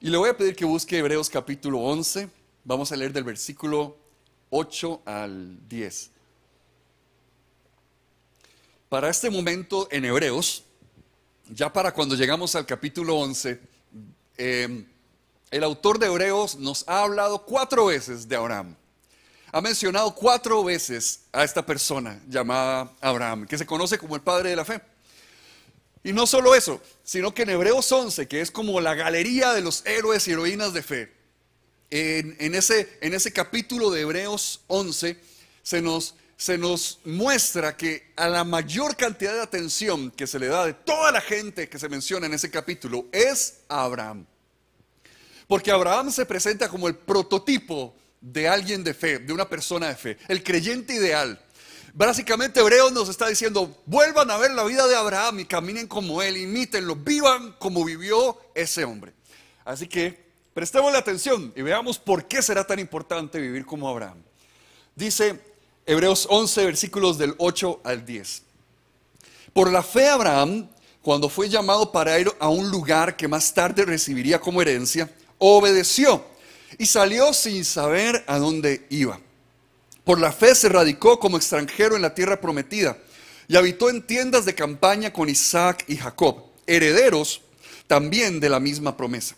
Y le voy a pedir que busque Hebreos capítulo 11. Vamos a leer del versículo 8 al 10. Para este momento en Hebreos, ya para cuando llegamos al capítulo 11, el autor de Hebreos nos ha hablado 4 veces de Abraham. Ha mencionado 4 veces a esta persona llamada Abraham, que se conoce como el padre de la fe. Y no solo eso, sino que en Hebreos 11, que es como la galería de los héroes y heroínas de fe, en ese capítulo de Hebreos 11 se nos muestra que a la mayor cantidad de atención que se le da de toda la gente que se menciona en ese capítulo es a Abraham. Porque Abraham se presenta como el prototipo de alguien de fe, de una persona de fe, el creyente ideal. Básicamente Hebreos nos está diciendo: vuelvan a ver la vida de Abraham y caminen como él, imítenlo, vivan como vivió ese hombre. Así que prestémosle atención y veamos por qué será tan importante vivir como Abraham. Dice Hebreos 11, versículos del 8 al 10. Por la fe Abraham, cuando fue llamado para ir a un lugar que más tarde recibiría como herencia, obedeció y salió sin saber a dónde iba. Por la fe se radicó como extranjero en la tierra prometida y habitó en tiendas de campaña con Isaac y Jacob, herederos también de la misma promesa.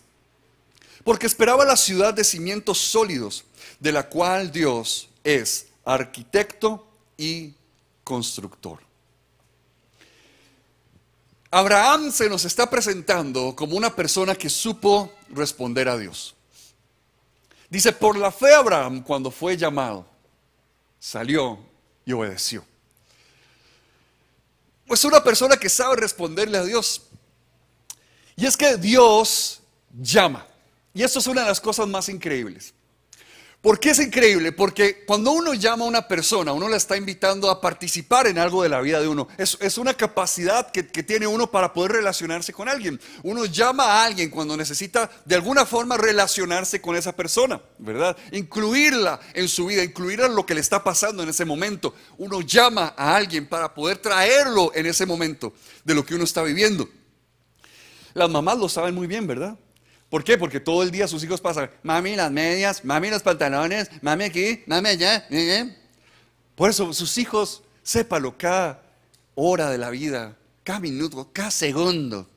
Porque esperaba la ciudad de cimientos sólidos, de la cual Dios es arquitecto y constructor. Abraham se nos está presentando como una persona que supo responder a Dios. Dice: por la fe Abraham, cuando fue llamado, salió y obedeció. Pues una persona que sabe responderle a Dios. Y es que Dios llama. Y esto es una de las cosas más increíbles. ¿Por qué es increíble? Porque cuando uno llama a una persona, uno la está invitando a participar en algo de la vida de uno. Es una capacidad que tiene uno para poder relacionarse con alguien. Uno llama a alguien cuando necesita de alguna forma relacionarse con esa persona, ¿verdad? Incluirla en su vida, incluirla en lo que le está pasando en ese momento. Uno llama a alguien para poder traerlo en ese momento de lo que uno está viviendo. Las mamás lo saben muy bien, ¿verdad? ¿Por qué? Porque todo el día sus hijos pasan: mami las medias, mami los pantalones, mami aquí, mami allá. Por eso sus hijos, sépalo, cada hora de la vida, cada minuto, cada segundo,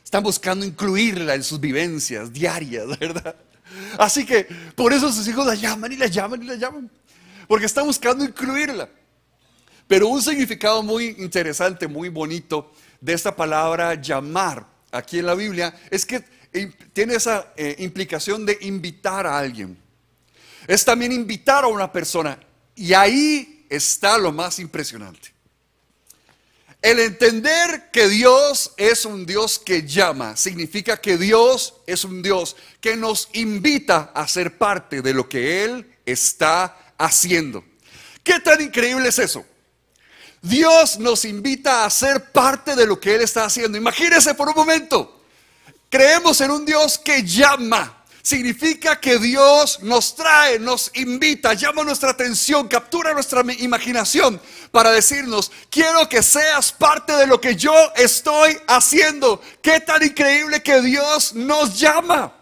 están buscando incluirla en sus vivencias diarias, ¿verdad? Así que por eso sus hijos la llaman y la llaman y la llaman, porque están buscando incluirla. Pero un significado muy interesante, muy bonito de esta palabra llamar aquí en la Biblia es que tiene esa implicación de invitar a alguien. Es también invitar a una persona. Y ahí está lo más impresionante. El entender que Dios es un Dios que llama significa que Dios es un Dios que nos invita a ser parte de lo que Él está haciendo. ¿Qué tan increíble es eso? Dios nos invita a ser parte de lo que Él está haciendo. Imagínense por un momento. Creemos en un Dios que llama. Significa que Dios nos trae, nos invita, llama nuestra atención, captura nuestra imaginación para decirnos: quiero que seas parte de lo que yo estoy haciendo. Qué tan increíble que Dios nos llama.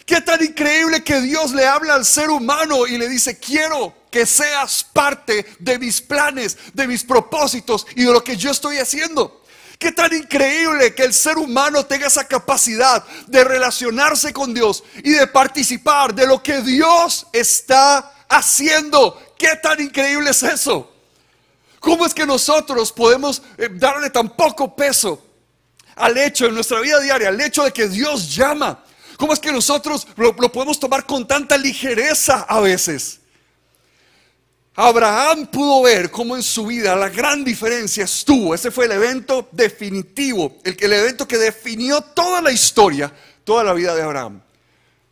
Qué tan increíble que Dios le habla al ser humano y le dice: quiero que seas parte de mis planes, de mis propósitos y de lo que yo estoy haciendo. Qué tan increíble que el ser humano tenga esa capacidad de relacionarse con Dios y de participar de lo que Dios está haciendo. Qué tan increíble es eso. ¿Cómo es que nosotros podemos darle tan poco peso al hecho en nuestra vida diaria, al hecho de que Dios llama? ¿Cómo es que nosotros lo podemos tomar con tanta ligereza a veces? Abraham pudo ver cómo en su vida la gran diferencia estuvo. Ese fue el evento definitivo, el evento que definió toda la historia, toda la vida de Abraham.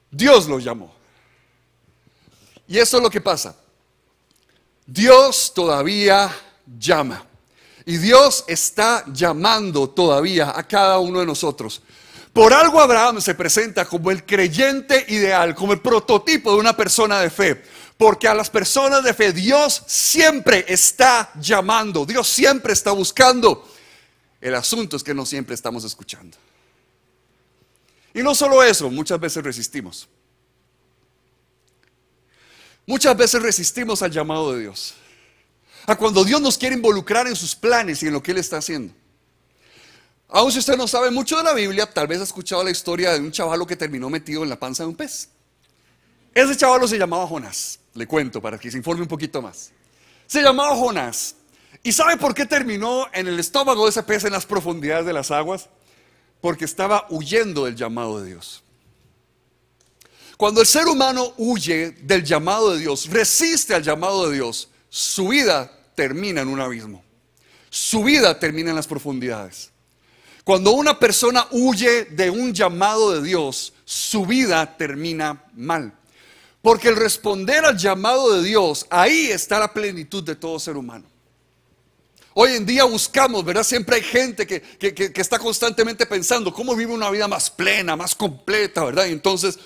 Dios lo llamó. Y eso es lo que pasa. Dios todavía llama. Y Dios está llamando todavía a cada uno de nosotros. Por algo Abraham se presenta como el creyente ideal, como el prototipo de una persona de fe. Porque a las personas de fe Dios siempre está llamando, Dios siempre está buscando. El asunto es que no siempre estamos escuchando. Y no solo eso, muchas veces resistimos. Muchas veces resistimos al llamado de Dios. A cuando Dios nos quiere involucrar en sus planes y en lo que Él está haciendo. Aun si usted no sabe mucho de la Biblia, tal vez ha escuchado la historia de un chavalo que terminó metido en la panza de un pez. Ese chavalo se llamaba Jonás. Le cuento para que se informe un poquito más. Se llamaba Jonás. ¿Y sabe por qué terminó en el estómago de ese pez en las profundidades de las aguas? Porque estaba huyendo del llamado de Dios. Cuando el ser humano huye del llamado de Dios, resiste al llamado de Dios, su vida termina en un abismo. Su vida termina en las profundidades. Cuando una persona huye de un llamado de Dios, su vida termina mal. Porque el responder al llamado de Dios, ahí está la plenitud de todo ser humano. Hoy en día buscamos, ¿verdad? Siempre hay gente que está constantemente pensando cómo vive una vida más plena, más completa, ¿verdad? Y entonces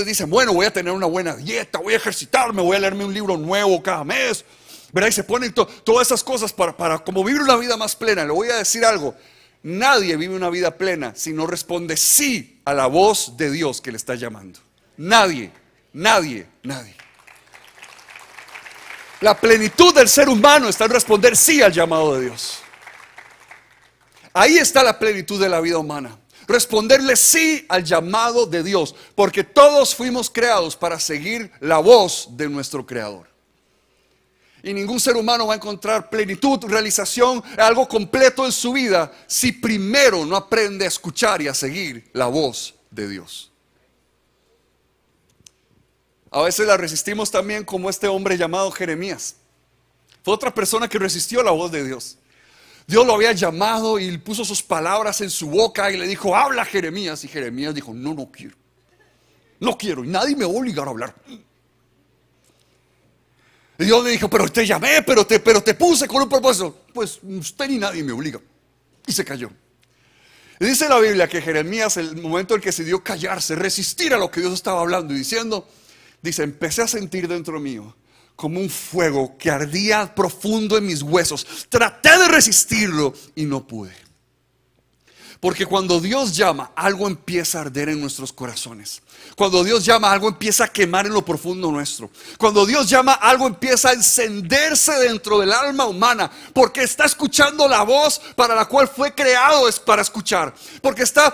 dicen, bueno, voy a tener una buena dieta, voy a ejercitarme, voy a leerme un libro nuevo cada mes, ¿verdad? Y se ponen todas esas cosas para como vivir una vida más plena. Le voy a decir algo, nadie vive una vida plena si no responde sí a la voz de Dios que le está llamando. Nadie. La plenitud del ser humano está en responder sí al llamado de Dios. Ahí está la plenitud de la vida humana. Responderle sí al llamado de Dios. Porque todos fuimos creados para seguir la voz de nuestro Creador. Y ningún ser humano va a encontrar plenitud, realización, algo completo en su vida si primero no aprende a escuchar y a seguir la voz de Dios. A veces la resistimos también como este hombre llamado Jeremías. Fue otra persona que resistió la voz de Dios. Dios lo había llamado y puso sus palabras en su boca y le dijo, habla Jeremías. Y Jeremías dijo, no quiero. No quiero y nadie me va a obligar a hablar. Y Dios le dijo, pero te llamé, pero te puse con un propósito. Pues usted ni nadie me obliga. Y se cayó. Y dice la Biblia que Jeremías, el momento en que se dio callarse, resistir a lo que Dios estaba hablando y diciendo, dice, empecé a sentir dentro mío como un fuego que ardía profundo en mis huesos. Traté de resistirlo y no pude. Porque cuando Dios llama, algo empieza a arder en nuestros corazones. Cuando Dios llama, algo empieza a quemar en lo profundo nuestro. Cuando Dios llama, algo empieza a encenderse dentro del alma humana. Porque está escuchando la voz para la cual fue creado es para escuchar. Porque está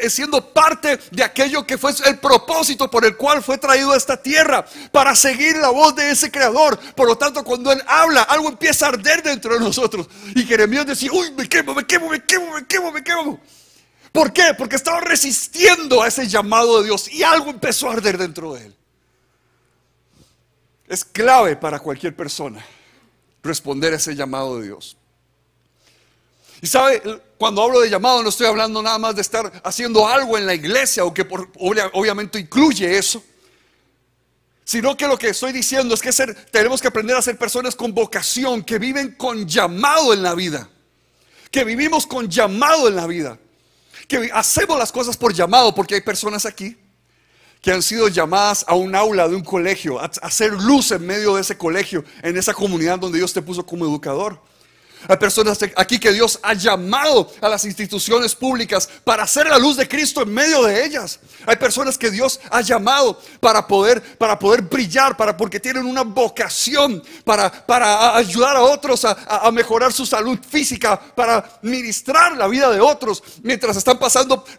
siendo parte de aquello que fue el propósito por el cual fue traído a esta tierra. Para seguir la voz de ese creador. Por lo tanto, cuando Él habla, algo empieza a arder dentro de nosotros. Y Jeremías decía, uy, me quemo. ¿Por qué? Porque estaba resistiendo a ese llamado de Dios y algo empezó a arder dentro de él. Es clave para cualquier persona responder a ese llamado de Dios. Y sabe, cuando hablo de llamado no estoy hablando nada más de estar haciendo algo en la iglesia, o que obviamente incluye eso, sino que lo que estoy diciendo es que tenemos que aprender a ser personas con vocación, que viven con llamado en la vida, que vivimos con llamado en la vida. Que hacemos las cosas por llamado, porque hay personas aquí que han sido llamadas a un aula de un colegio, a hacer luz en medio de ese colegio, en esa comunidad donde Dios te puso como educador. Hay personas aquí que Dios ha llamado a las instituciones públicas para hacer la luz de Cristo en medio de ellas. Hay personas que Dios ha llamado para poder brillar, porque tienen una vocación para ayudar a otros a mejorar su salud física, para ministrar la vida de otros mientras están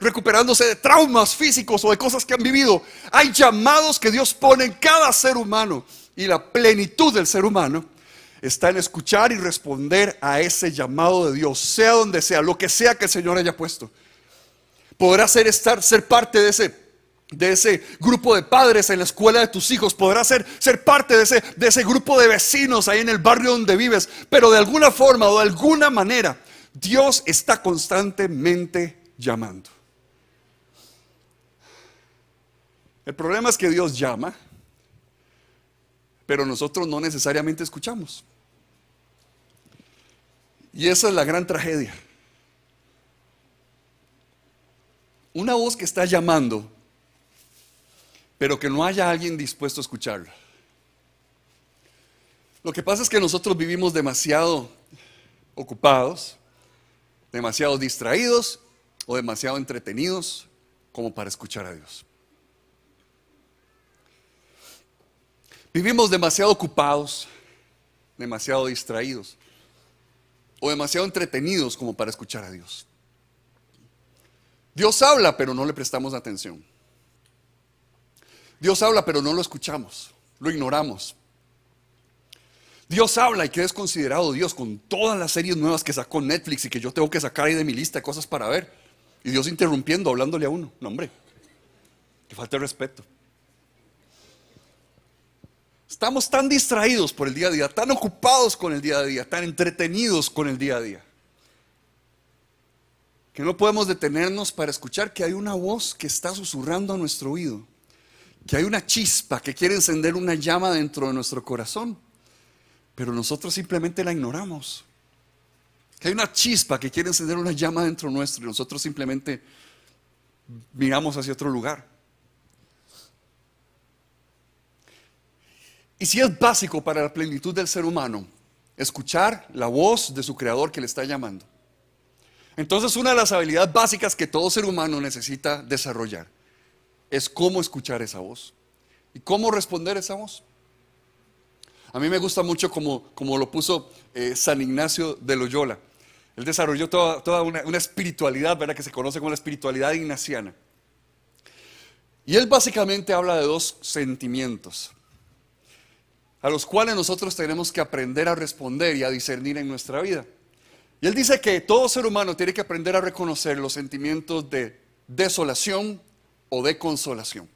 recuperándose de traumas físicos o de cosas que han vivido. Hay llamados que Dios pone en cada ser humano, y la plenitud del ser humano está en escuchar y responder a ese llamado de Dios, sea donde sea, lo que sea que el Señor haya puesto. Podrá ser parte de ese grupo de padres en la escuela de tus hijos. Podrá ser parte de ese grupo de vecinos ahí en el barrio donde vives. Pero de alguna forma o de alguna manera, Dios está constantemente llamando. El problema es que Dios llama, pero nosotros no necesariamente escuchamos. Y esa es la gran tragedia. Una voz que está llamando, pero que no haya alguien dispuesto a escucharla. Lo que pasa es que nosotros vivimos demasiado ocupados, demasiado distraídos o demasiado entretenidos como para escuchar a Dios. Vivimos demasiado ocupados, demasiado distraídos o demasiado entretenidos como para escuchar a Dios. Dios habla, pero no le prestamos atención. Dios habla, pero no lo escuchamos, lo ignoramos. Dios habla y qué desconsiderado Dios con todas las series nuevas que sacó Netflix y que yo tengo que sacar ahí de mi lista de cosas para ver. Y Dios interrumpiendo, hablándole a uno. No, hombre, que falta de respeto. Estamos tan distraídos por el día a día, tan ocupados con el día a día, tan entretenidos con el día a día, que no podemos detenernos para escuchar que hay una voz que está susurrando a nuestro oído, que hay una chispa que quiere encender una llama dentro de nuestro corazón, pero nosotros simplemente la ignoramos. Que hay una chispa que quiere encender una llama dentro nuestro y nosotros simplemente miramos hacia otro lugar. Y si es básico para la plenitud del ser humano escuchar la voz de su creador que le está llamando, entonces una de las habilidades básicas que todo ser humano necesita desarrollar es cómo escuchar esa voz y cómo responder a esa voz. A mí me gusta mucho como lo puso San Ignacio de Loyola. Él desarrolló toda una espiritualidad, ¿verdad?, que se conoce como la espiritualidad ignaciana. Y él básicamente habla de dos sentimientos a los cuales nosotros tenemos que aprender a responder y a discernir en nuestra vida. Y él dice que todo ser humano tiene que aprender a reconocer los sentimientos de desolación o de consolación.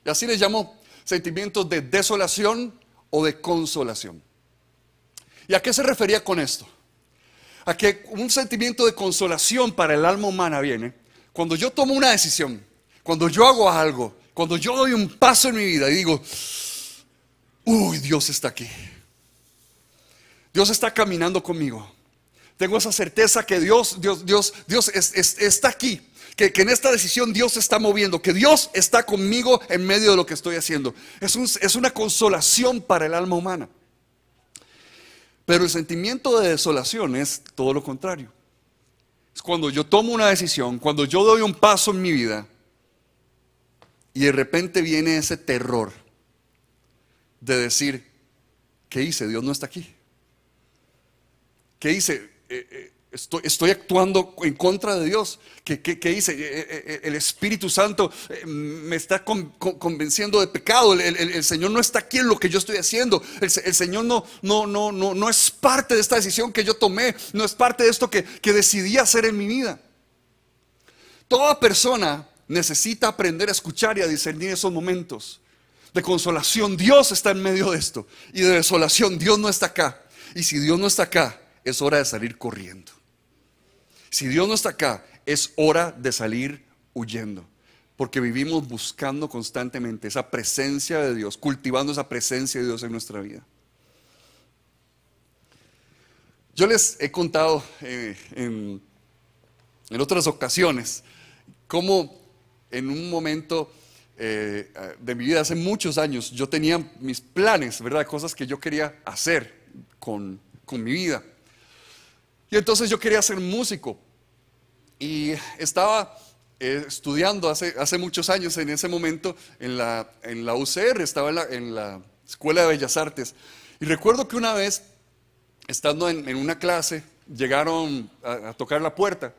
Y así les llamo sentimientos de desolación o de consolación. ¿Y a qué se refería con esto? A que un sentimiento de consolación para el alma humana viene cuando yo tomo una decisión, cuando yo hago algo, cuando yo doy un paso en mi vida y digo, uy, Dios está aquí. Dios está caminando conmigo. Tengo esa certeza que Dios está aquí. Que en esta decisión Dios se está moviendo. Que Dios está conmigo en medio de lo que estoy haciendo. Es una consolación para el alma humana. Pero el sentimiento de desolación es todo lo contrario. Es cuando yo tomo una decisión, cuando yo doy un paso en mi vida y de repente viene ese terror de decir, ¿qué hice? Dios no está aquí. ¿Qué hice? Estoy actuando en contra de Dios. ¿Qué hice? El Espíritu Santo me está convenciendo de pecado. El Señor no está aquí en lo que yo estoy haciendo. El Señor no es parte de esta decisión que yo tomé. No es parte de esto que decidí hacer en mi vida. Toda persona necesita aprender a escuchar y a discernir esos momentos de consolación. Dios está en medio de esto. Y de desolación, Dios no está acá. Y si Dios no está acá, es hora de salir corriendo. Si Dios no está acá, es hora de salir huyendo. Porque vivimos buscando constantemente esa presencia de Dios, cultivando esa presencia de Dios en nuestra vida. Yo les he contado en otras ocasiones cómo en un momento de mi vida, hace muchos años, yo tenía mis planes, ¿verdad? Cosas que yo quería hacer con mi vida. Y entonces yo quería ser músico. Y estaba estudiando hace muchos años, en ese momento, en la UCR, estaba en la Escuela de Bellas Artes. Y recuerdo que una vez, estando en una clase, llegaron a tocar la puerta.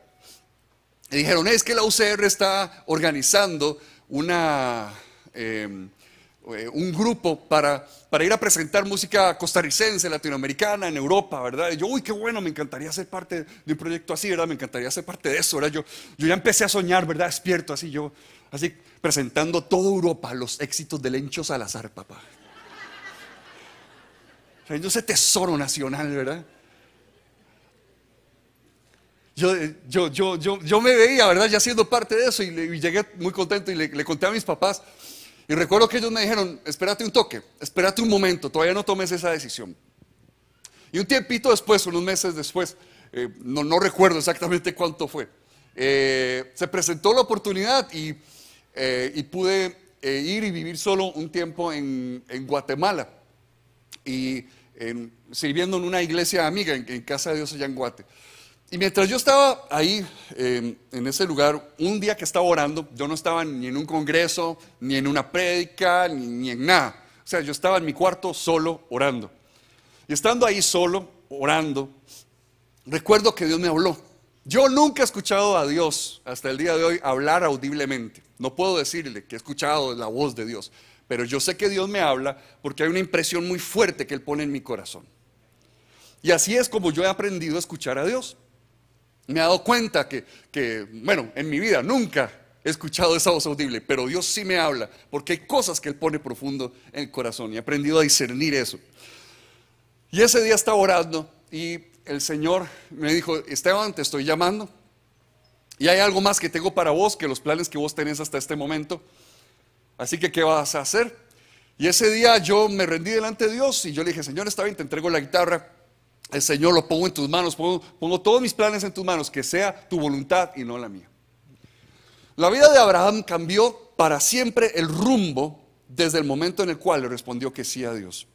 Y dijeron, es que la UCR está organizando un grupo para ir a presentar música costarricense, latinoamericana, en Europa, ¿verdad? Y yo, uy, qué bueno, me encantaría ser parte de un proyecto así, ¿verdad? Me encantaría ser parte de eso, ¿verdad? Yo ya empecé a soñar, ¿verdad? Despierto, así presentando toda Europa, los éxitos de Lencho Salazar, papá. O sea, ese tesoro nacional, ¿verdad? Yo me veía, ¿verdad?, ya siendo parte de eso, y llegué muy contento y le conté a mis papás. Y recuerdo que ellos me dijeron, espérate un toque, espérate un momento, todavía no tomes esa decisión. Y un tiempito después, unos meses después, no recuerdo exactamente cuánto fue, se presentó la oportunidad y pude ir y vivir solo un tiempo en Guatemala. Y sirviendo en una iglesia amiga, en Casa de Dios allá en Guate. Y mientras yo estaba ahí, en ese lugar, un día que estaba orando, yo no estaba ni en un congreso, ni en una prédica, ni en nada. O sea, yo estaba en mi cuarto solo orando. Y estando ahí solo, orando, recuerdo que Dios me habló. Yo nunca he escuchado a Dios hasta el día de hoy hablar audiblemente. No puedo decirle que he escuchado la voz de Dios, pero yo sé que Dios me habla porque hay una impresión muy fuerte que Él pone en mi corazón. Y así es como yo he aprendido a escuchar a Dios. Me he dado cuenta bueno, en mi vida nunca he escuchado esa voz audible, pero Dios sí me habla, porque hay cosas que Él pone profundo en el corazón y he aprendido a discernir eso. Y ese día estaba orando y el Señor me dijo: Esteban, te estoy llamando y hay algo más que tengo para vos que los planes que vos tenés hasta este momento. Así que, ¿qué vas a hacer? Y ese día yo me rendí delante de Dios y yo le dije: Señor, está bien, te entrego la guitarra. El Señor, lo pongo en tus manos, pongo todos mis planes en tus manos, que sea tu voluntad y no la mía. La vida de Abraham cambió para siempre el rumbo desde el momento en el cual le respondió que sí a Dios.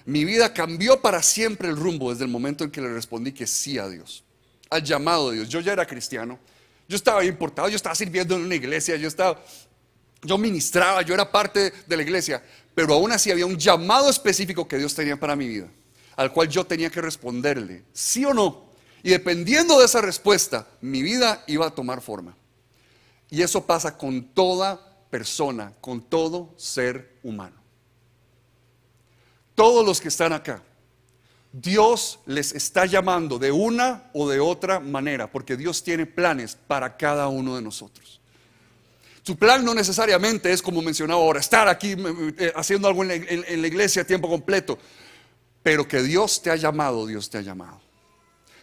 Mi vida cambió para siempre el rumbo desde el momento en que le respondí que sí a Dios, al llamado de Dios. Yo ya era cristiano, yo estaba bien portado, yo estaba sirviendo en una iglesia, yo ministraba, yo era parte de la iglesia, pero aún así había un llamado específico que Dios tenía para mi vida, al cual yo tenía que responderle, sí o no. Y dependiendo de esa respuesta, mi vida iba a tomar forma. Y eso pasa con toda persona, con todo ser humano. Todos los que están acá, Dios les está llamando de una o de otra manera, porque Dios tiene planes para cada uno de nosotros. Su plan no necesariamente es, como mencionaba ahora, estar aquí haciendo algo en la iglesia a tiempo completo. Pero que Dios te ha llamado, Dios te ha llamado.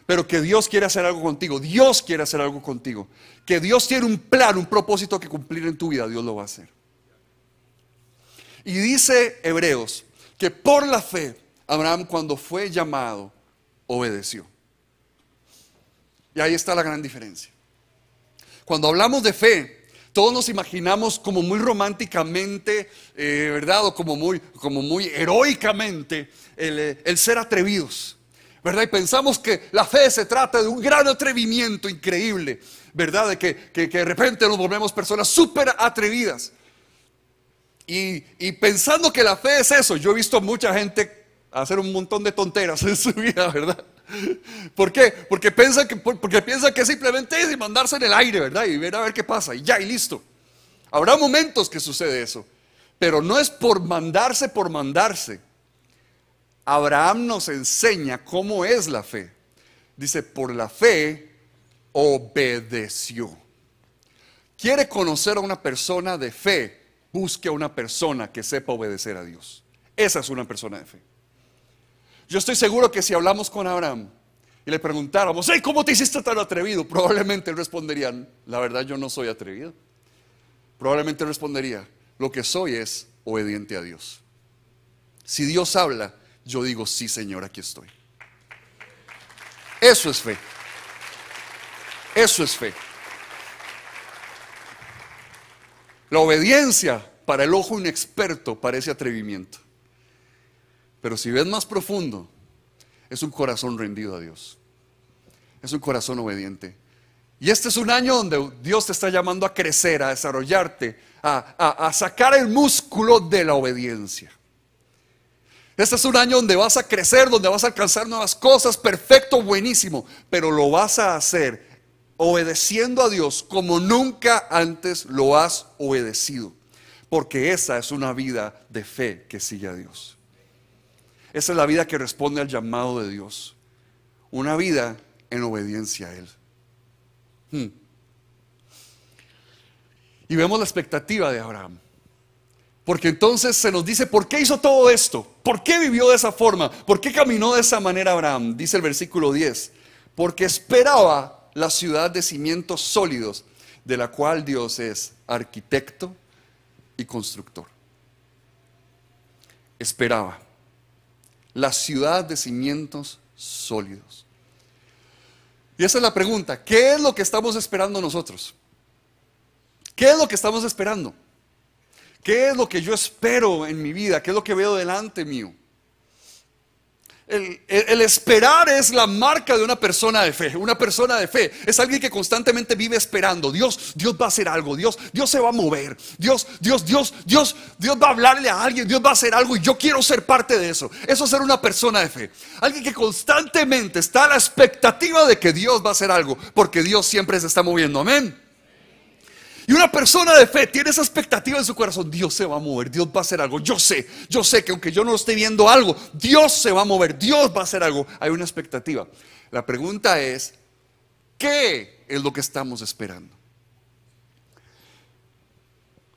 Pero que Dios quiere hacer algo contigo, Dios quiere hacer algo contigo. Que Dios tiene un plan, un propósito que cumplir en tu vida, Dios lo va a hacer. Y dice Hebreos que por la fe, Abraham, cuando fue llamado, obedeció. Y ahí está la gran diferencia. Cuando hablamos de fe, todos nos imaginamos como muy románticamente, ¿verdad? O como muy heroicamente el ser atrevidos, ¿verdad? Y pensamos que la fe se trata de un gran atrevimiento increíble, ¿verdad? De que de repente nos volvemos personas súper atrevidas. Y pensando que la fe es eso, yo he visto a mucha gente hacer un montón de tonteras en su vida, ¿verdad? ¿Por qué? Porque piensan que simplemente es mandarse en el aire, ¿verdad? Y ver a ver qué pasa, y ya, y listo. Habrá momentos que sucede eso, pero no es por mandarse. Abraham nos enseña cómo es la fe. Dice, por la fe obedeció. ¿Quiere conocer a una persona de fe? Busque a una persona que sepa obedecer a Dios. Esa es una persona de fe. Yo estoy seguro que si hablamos con Abraham y le preguntáramos, hey, ¿cómo te hiciste tan atrevido? Probablemente él respondería, la verdad yo no soy atrevido. Probablemente respondería, lo que soy es obediente a Dios. Si Dios habla, yo digo, sí, Señor, aquí estoy. Eso es fe. Eso es fe. La obediencia para el ojo inexperto parece atrevimiento. Pero si ves más profundo, es un corazón rendido a Dios. Es un corazón obediente. Y este es un año donde Dios te está llamando a crecer, a desarrollarte, a sacar el músculo de la obediencia. Este es un año donde vas a crecer, donde vas a alcanzar nuevas cosas, perfecto, buenísimo. Pero lo vas a hacer obedeciendo a Dios como nunca antes lo has obedecido. Porque esa es una vida de fe que sigue a Dios. Esa es la vida que responde al llamado de Dios. Una vida en obediencia a Él. Y vemos la expectativa de Abraham. Porque entonces se nos dice, ¿por qué hizo todo esto? ¿Por qué vivió de esa forma? ¿Por qué caminó de esa manera Abraham? Dice el versículo 10. Porque esperaba la ciudad de cimientos sólidos, de la cual Dios es arquitecto y constructor. Esperaba la ciudad de cimientos sólidos. Y esa es la pregunta, ¿qué es lo que estamos esperando nosotros? ¿Qué es lo que estamos esperando? ¿Qué es lo que yo espero en mi vida? ¿Qué es lo que veo delante mío? El esperar es la marca de una persona de fe. Una persona de fe es alguien que constantemente vive esperando. Dios va a hacer algo. Dios se va a mover. Dios va a hablarle a alguien. Dios va a hacer algo y yo quiero ser parte de eso. Eso es ser una persona de fe. Alguien que constantemente está a la expectativa de que Dios va a hacer algo, porque Dios siempre se está moviendo. Amén. Y una persona de fe tiene esa expectativa en su corazón. Dios se va a mover, Dios va a hacer algo. Yo sé que aunque yo no esté viendo algo, Dios se va a mover, Dios va a hacer algo. Hay una expectativa. La pregunta es, ¿qué es lo que estamos esperando?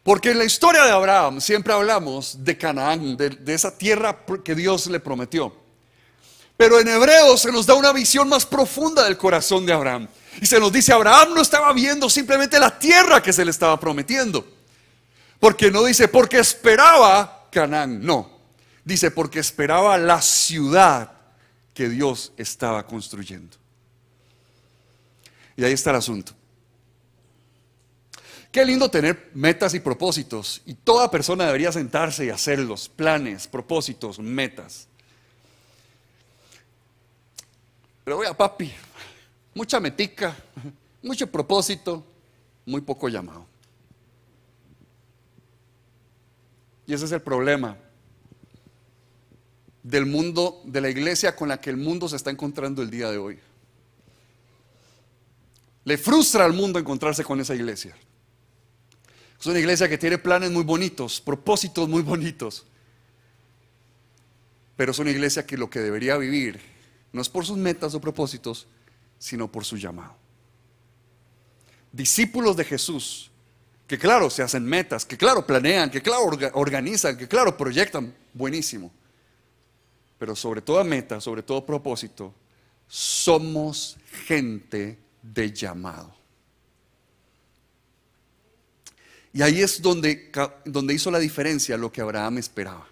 Porque en la historia de Abraham siempre hablamos de Canaán, de esa tierra que Dios le prometió. Pero en Hebreos se nos da una visión más profunda del corazón de Abraham. Y se nos dice, Abraham no estaba viendo simplemente la tierra que se le estaba prometiendo. Porque no dice, porque esperaba Canaán. No, dice, porque esperaba la ciudad que Dios estaba construyendo. Y ahí está el asunto. Qué lindo tener metas y propósitos. Y toda persona debería sentarse y hacerlos. Planes, propósitos, metas. Pero vea, papi, mucha metica, mucho propósito, muy poco llamado. Y ese es el problema del mundo, de la iglesia con la que el mundo se está encontrando el día de hoy. Le frustra al mundo encontrarse con esa iglesia. Es una iglesia que tiene planes muy bonitos, propósitos muy bonitos, pero es una iglesia que lo que debería vivir no es por sus metas o propósitos, sino por su llamado. Discípulos de Jesús, que claro, se hacen metas, que claro, planean, que claro, organizan, que claro, proyectan, buenísimo. Pero sobre toda meta, sobre todo propósito, somos gente de llamado. Y ahí es donde hizo la diferencia lo que Abraham esperaba.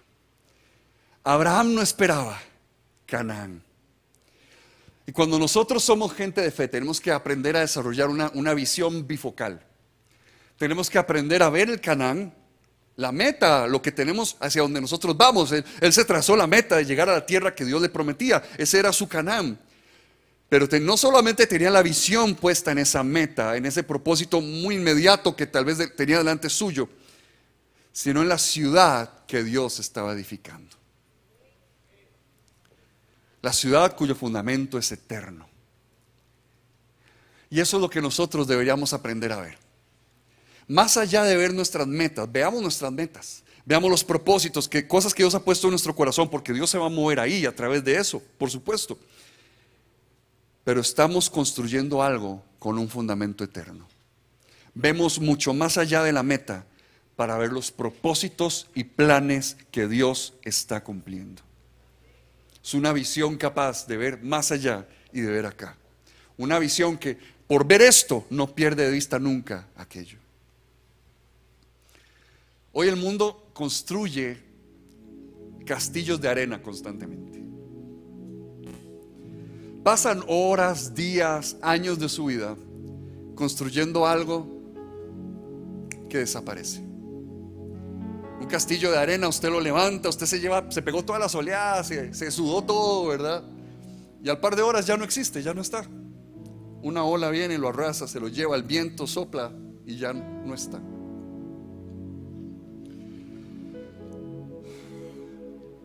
Abraham no esperaba Canaán. Y cuando nosotros somos gente de fe, tenemos que aprender a desarrollar una visión bifocal. Tenemos que aprender a ver el Canaán, la meta, lo que tenemos hacia donde nosotros vamos. Él se trazó la meta de llegar a la tierra que Dios le prometía. Ese era su Canaán. Pero no solamente tenía la visión puesta en esa meta, en ese propósito muy inmediato que tal vez tenía delante suyo, sino en la ciudad que Dios estaba edificando. La ciudad cuyo fundamento es eterno. Y eso es lo que nosotros deberíamos aprender a ver. Más allá de ver nuestras metas, veamos nuestras metas. Veamos los propósitos, cosas que Dios ha puesto en nuestro corazón, porque Dios se va a mover ahí a través de eso, por supuesto. Pero estamos construyendo algo con un fundamento eterno. Vemos mucho más allá de la meta para ver los propósitos y planes que Dios está cumpliendo. Es una visión capaz de ver más allá y de ver acá. Una visión que por ver esto no pierde de vista nunca aquello. Hoy el mundo construye castillos de arena constantemente. Pasan horas, días, años de su vida construyendo algo que desaparece. Un castillo de arena, usted lo levanta, usted se pegó todas las oleadas, se sudó todo, ¿verdad? Y al par de horas ya no existe, ya no está. Una ola viene y lo arrasa, se lo lleva, el viento sopla y ya no está.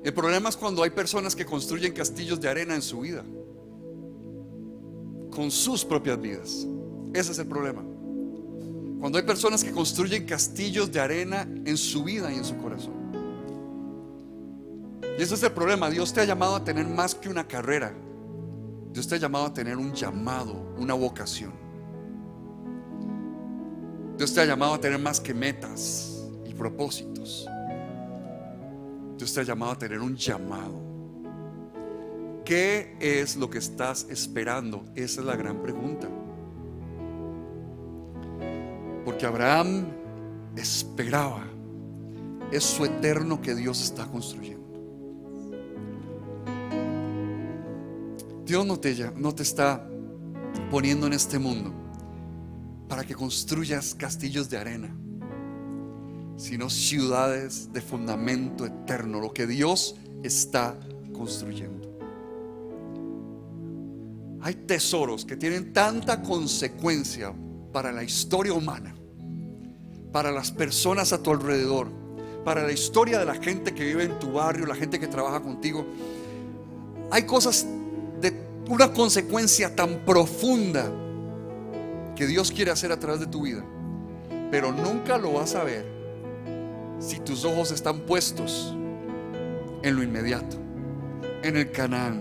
El problema es cuando hay personas que construyen castillos de arena en su vida, con sus propias vidas. Ese es el problema. Cuando hay personas que construyen castillos de arena en su vida y en su corazón. Y ese es el problema. Dios te ha llamado a tener más que una carrera. Dios te ha llamado a tener un llamado, una vocación. Dios te ha llamado a tener más que metas y propósitos. Dios te ha llamado a tener un llamado. ¿Qué es lo que estás esperando? Esa es la gran pregunta. Porque Abraham esperaba eso eterno que Dios está construyendo. Dios no te está poniendo en este mundo para que construyas castillos de arena, sino ciudades de fundamento eterno, lo que Dios está construyendo. Hay tesoros que tienen tanta consecuencia para la historia humana, para las personas a tu alrededor, para la historia de la gente que vive en tu barrio, la gente que trabaja contigo. Hay cosas de una consecuencia tan profunda que Dios quiere hacer a través de tu vida, pero nunca lo vas a ver si tus ojos están puestos en lo inmediato, en el Canaán.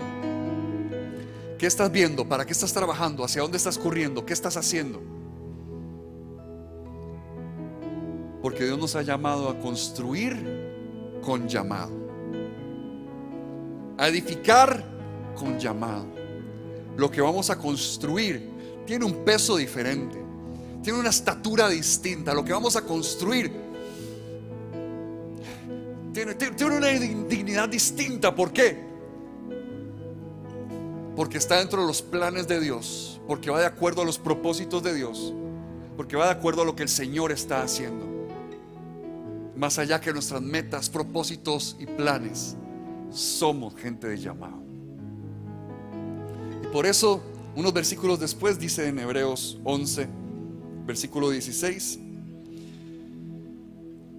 ¿Qué estás viendo? ¿Para qué estás trabajando? ¿Hacia dónde estás corriendo? ¿Qué estás haciendo? Porque Dios nos ha llamado a construir con llamado, a edificar con llamado. Lo que vamos a construir tiene un peso diferente, tiene una estatura distinta. Lo que vamos a construir tiene una dignidad distinta. ¿Por qué? Porque está dentro de los planes de Dios, porque va de acuerdo a los propósitos de Dios, porque va de acuerdo a lo que el Señor está haciendo. Más allá que nuestras metas, propósitos y planes, somos gente de llamado. Y por eso, unos versículos después, dice en Hebreos 11, versículo 16: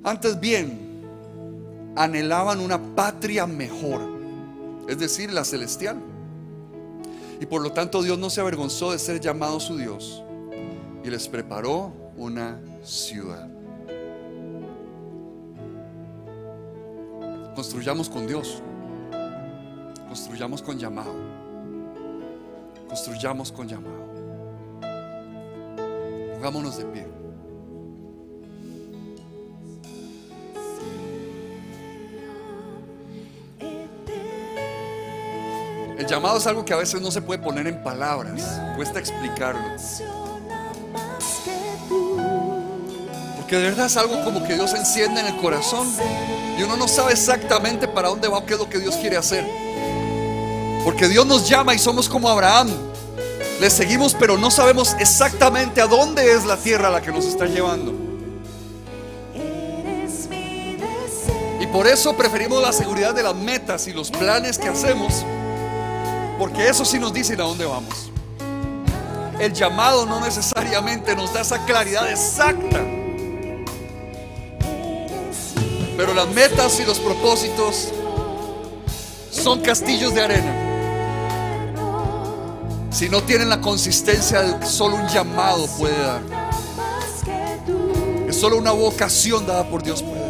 antes bien, anhelaban una patria mejor, es decir, la celestial. Y por lo tanto Dios no se avergonzó de ser llamado su Dios, y les preparó una ciudad. Construyamos con Dios, construyamos con llamado, construyamos con llamado. Pongámonos de pie. El llamado es algo que a veces no se puede poner en palabras, cuesta explicarlo, porque de verdad es algo como que Dios enciende en el corazón y uno no sabe exactamente para dónde va o qué es lo que Dios quiere hacer. Porque Dios nos llama y somos como Abraham, le seguimos pero no sabemos exactamente a dónde es la tierra a la que nos está llevando. Y por eso preferimos la seguridad de las metas y los planes que hacemos, porque eso sí nos dicen a dónde vamos. El llamado no necesariamente nos da esa claridad exacta, pero las metas y los propósitos son castillos de arena si no tienen la consistencia de que solo un llamado puede dar, que solo una vocación dada por Dios puede dar.